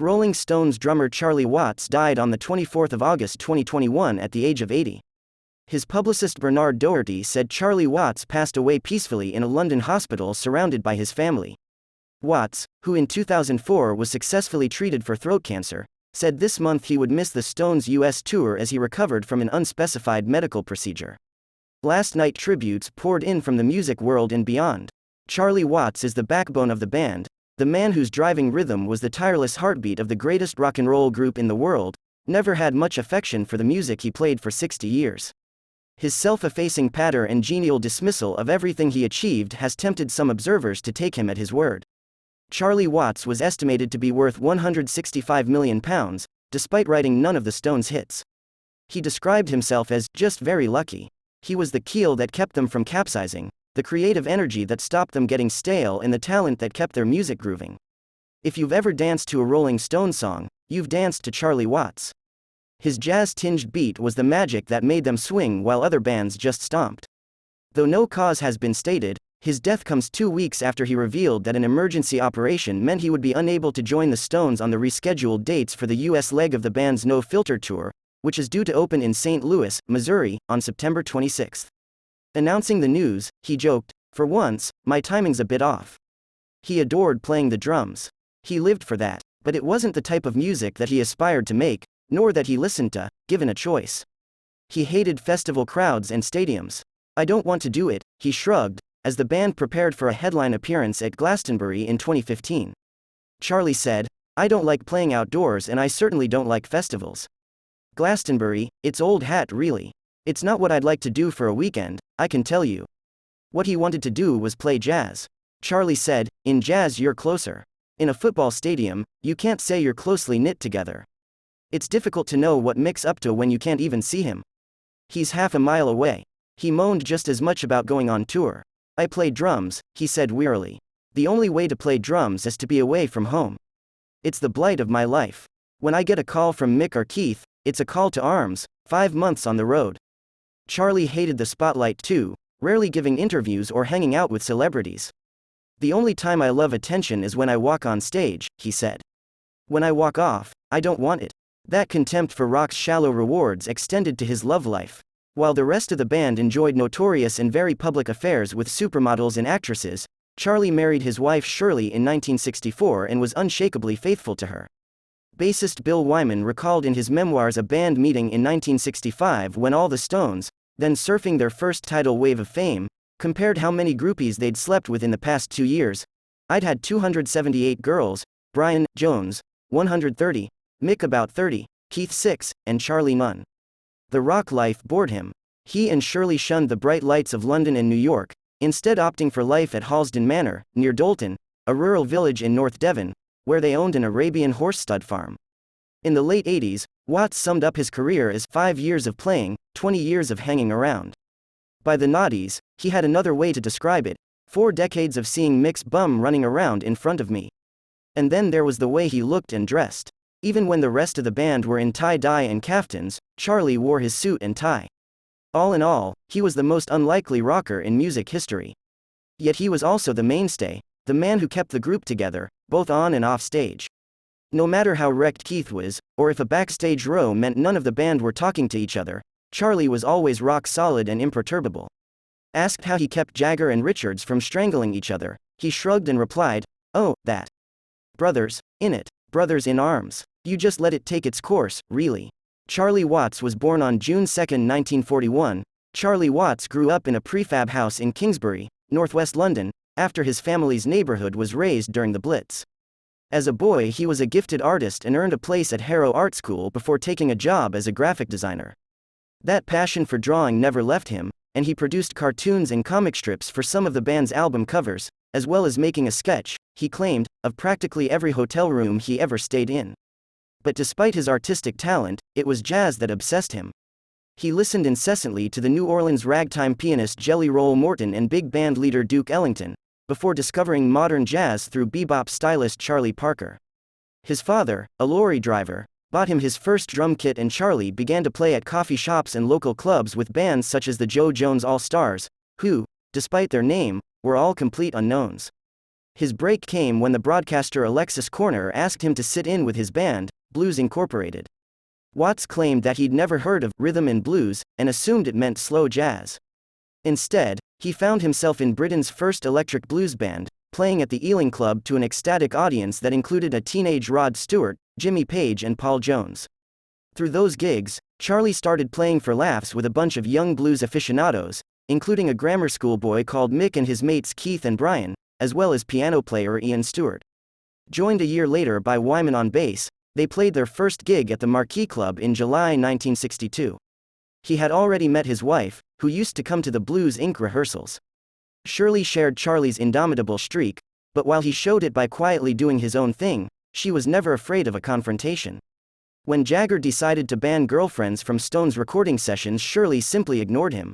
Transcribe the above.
Rolling Stones drummer Charlie Watts died on the 24th of August 2021 at the age of 80. His publicist Bernard Doherty said Charlie Watts passed away peacefully in a London hospital surrounded by his family. Watts, who in 2004 was successfully treated for throat cancer, said this month he would miss the Stones' US tour as he recovered from an unspecified medical procedure. Last night tributes poured in from the music world and beyond. Charlie Watts is the backbone of the band, the man whose driving rhythm was the tireless heartbeat of the greatest rock and roll group in the world, never had much affection for the music he played for 60 years. His self-effacing patter and genial dismissal of everything he achieved has tempted some observers to take him at his word. Charlie Watts was estimated to be worth £165 million, despite writing none of the Stones' hits. He described himself as just very lucky. He was the keel that kept them from capsizing, the creative energy that stopped them getting stale, and the talent that kept their music grooving. If you've ever danced to a Rolling Stones song, you've danced to Charlie Watts. His jazz-tinged beat was the magic that made them swing while other bands just stomped. Though no cause has been stated, his death comes 2 weeks after he revealed that an emergency operation meant he would be unable to join the Stones on the rescheduled dates for the US leg of the band's No Filter tour, which is due to open in St. Louis, Missouri, on September 26. Announcing the news, he joked, "For once, my timing's a bit off." He adored playing the drums. He lived for that, but it wasn't the type of music that he aspired to make, nor that he listened to, given a choice. He hated festival crowds and stadiums. "I don't want to do it," he shrugged, as the band prepared for a headline appearance at Glastonbury in 2015. Charlie said, "I don't like playing outdoors and I certainly don't like festivals. Glastonbury, it's old hat really. It's not what I'd like to do for a weekend, I can tell you." What he wanted to do was play jazz. Charlie said, "In jazz you're closer. In a football stadium, you can't say you're closely knit together. It's difficult to know what Mick's up to when you can't even see him. He's half a mile away." He moaned just as much about going on tour. "I play drums," he said wearily. "The only way to play drums is to be away from home. It's the blight of my life. When I get a call from Mick or Keith, it's a call to arms, 5 months on the road." Charlie hated the spotlight too, rarely giving interviews or hanging out with celebrities. "The only time I love attention is when I walk on stage," he said. "When I walk off, I don't want it." That contempt for rock's shallow rewards extended to his love life. While the rest of the band enjoyed notorious and very public affairs with supermodels and actresses, Charlie married his wife Shirley in 1964 and was unshakably faithful to her. Bassist Bill Wyman recalled in his memoirs a band meeting in 1965 when all the Stones, then surfing their first tidal wave of fame, compared how many groupies they'd slept with in the past 2 years. "I'd had 278 girls, Brian Jones, 130, Mick about 30, Keith 6, and Charlie none." The rock life bored him. He and Shirley shunned the bright lights of London and New York, instead opting for life at Halsden Manor, near Dolton, a rural village in North Devon, where they owned an Arabian horse stud farm. In the late 80s, Watts summed up his career as 5 years of playing, 20 years of hanging around. By the noughties, he had another way to describe it: 4 decades of seeing Mick's bum running around in front of me. And then there was the way he looked and dressed. Even when the rest of the band were in tie-dye and caftans, Charlie wore his suit and tie. All in all, he was the most unlikely rocker in music history. Yet he was also the mainstay, the man who kept the group together, both on and off stage. No matter how wrecked Keith was, or if a backstage row meant none of the band were talking to each other, Charlie was always rock solid and imperturbable. Asked how he kept Jagger and Richards from strangling each other, he shrugged and replied, "Oh, that. Brothers, in it, brothers in arms. You just let it take its course, really." Charlie Watts was born on June 2, 1941. Charlie Watts grew up in a prefab house in Kingsbury, northwest London, after his family's neighborhood was razed during the Blitz. As a boy he was a gifted artist and earned a place at Harrow Art School before taking a job as a graphic designer. That passion for drawing never left him, and he produced cartoons and comic strips for some of the band's album covers, as well as making a sketch, he claimed, of practically every hotel room he ever stayed in. But despite his artistic talent, it was jazz that obsessed him. He listened incessantly to the New Orleans ragtime pianist Jelly Roll Morton and big band leader Duke Ellington, before discovering modern jazz through bebop stylist Charlie Parker. His father, a lorry driver, bought him his first drum kit, and Charlie began to play at coffee shops and local clubs with bands such as the Joe Jones All-Stars, who, despite their name, were all complete unknowns. His break came when the broadcaster Alexis Corner asked him to sit in with his band, Blues Incorporated. Watts claimed that he'd never heard of rhythm and blues and assumed it meant slow jazz. Instead, he found himself in Britain's first electric blues band, playing at the Ealing Club to an ecstatic audience that included a teenage Rod Stewart, Jimmy Page, and Paul Jones. Through those gigs, Charlie started playing for laughs with a bunch of young blues aficionados, including a grammar school boy called Mick and his mates Keith and Brian, as well as piano player Ian Stewart. Joined a year later by Wyman on bass, they played their first gig at the Marquee Club in July 1962. He had already met his wife, who used to come to the Blues Inc. rehearsals. Shirley shared Charlie's indomitable streak, but while he showed it by quietly doing his own thing, she was never afraid of a confrontation. When Jagger decided to ban Girlfriends from Stone's recording sessions, Shirley simply ignored him.